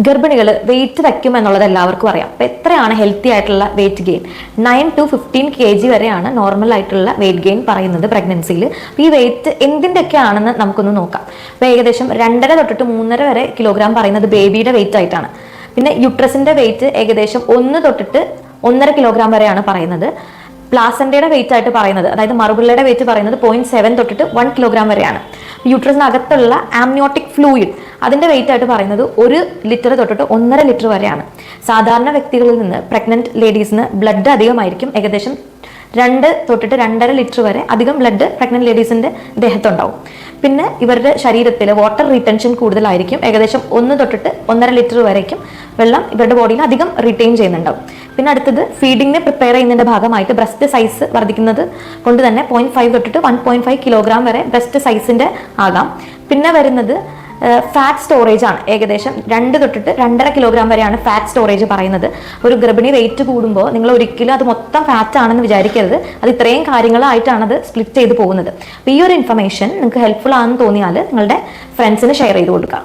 ഗർഭിണികൾ വെയിറ്റ് വയ്ക്കും എന്നുള്ളത് എല്ലാവർക്കും അറിയാം. അപ്പോൾ എത്രയാണ് ഹെൽത്തി ആയിട്ടുള്ള വെയിറ്റ് ഗെയിൻ? 9 to 15 kg വരെയാണ് നോർമൽ ആയിട്ടുള്ള വെയിറ്റ് ഗെയിൻ പറയുന്നത് പ്രഗ്നൻസിയിൽ. അപ്പോൾ ഈ വെയിറ്റ് എന്തിൻ്റെയൊക്കെ ആണെന്ന് നമുക്കൊന്ന് നോക്കാം. അപ്പോൾ ഏകദേശം 2.5 തൊട്ടിട്ട് 3.5 വരെ കിലോഗ്രാം പറയുന്നത് ബേബിയുടെ വെയിറ്റ് ആയിട്ടാണ്. പിന്നെ യുട്രസിന്റെ വെയിറ്റ് ഏകദേശം 1 തൊട്ടിട്ട് 1.5 കിലോഗ്രാം വരെയാണ് പറയുന്നത്. പ്ലാസന്റയുടെ വെയിറ്റ് ആയിട്ട് പറയുന്നത്, അതായത് മറുപിള്ളയുടെ വെയിറ്റ് പറയുന്നത് 0.7 തൊട്ടിട്ട് 1 കിലോഗ്രാം വരെയാണ്. യൂട്രസിനകത്തുള്ള ആംനിയോട്ടിക് ഫ്ലൂയിഡ് അതിന്റെ വെയിറ്റ് ആയിട്ട് പറയുന്നത് 1 ലിറ്റർ തൊട്ടിട്ട് 1.5 ലിറ്റർ വരെയാണ്. സാധാരണ വ്യക്തികളിൽ നിന്ന് പ്രഗ്നന്റ് ലേഡീസിന് ബ്ലഡ് അധികമായിരിക്കും. ഏകദേശം 2 തൊട്ടിട്ട് 2.5 ലിറ്റർ വരെ അധികം ബ്ലഡ് പ്രഗ്നന്റ് ലേഡീസിന്റെ ദേഹത്തുണ്ടാവും. പിന്നെ ഇവരുടെ ശരീരത്തിൽ വാട്ടർ റീറ്റൻഷൻ കൂടുതലായിരിക്കും. ഏകദേശം 1 തൊട്ടിട്ട് 1.5 ലിറ്റർ വരേക്കും വെള്ളം ഇവരുടെ ബോഡിയിൽ അധികം റീറ്റെയിൻ ചെയ്യുന്നുണ്ടാവും. പിന്നെ അടുത്തത് ഫീഡിങ്ങിനെ പ്രിപ്പയർ ചെയ്യുന്നതിന്റെ ഭാഗമായിട്ട് ബ്രസ്റ്റ് സൈസ് വർദ്ധിക്കുന്നത് കൊണ്ട് തന്നെ 0.5 തൊട്ടിട്ട് 1.5 കിലോഗ്രാം വരെ ബ്രസ്റ്റ് സൈസിന്റെ ആകാം. പിന്നെ വരുന്നത് ഫാറ്റ് സ്റ്റോറേജ് ആണ്. ഏകദേശം 2 തൊട്ടിട്ട് 2.5 കിലോഗ്രാം വരെയാണ് ഫാറ്റ് സ്റ്റോറേജ് പറയുന്നത്. ഒരു ഗർഭിണി വെയിറ്റ് കൂടുമ്പോൾ നിങ്ങൾ ഒരിക്കലും അത് മൊത്തം ഫാറ്റ് ആണെന്ന് വിചാരിക്കരുത്. അത് ഇത്രയും കാര്യങ്ങളായിട്ടാണ് അത് സ്പ്ലിറ്റ് ചെയ്ത് പോകുന്നത്. അപ്പോൾ ഈ ഒരു ഇൻഫർമേഷൻ നിങ്ങൾക്ക് ഹെൽപ്ഫുൾ ആണെന്ന് തോന്നിയാൽ നിങ്ങളുടെ ഫ്രണ്ട്സിന് ഷെയർ ചെയ്ത് കൊടുക്കുക.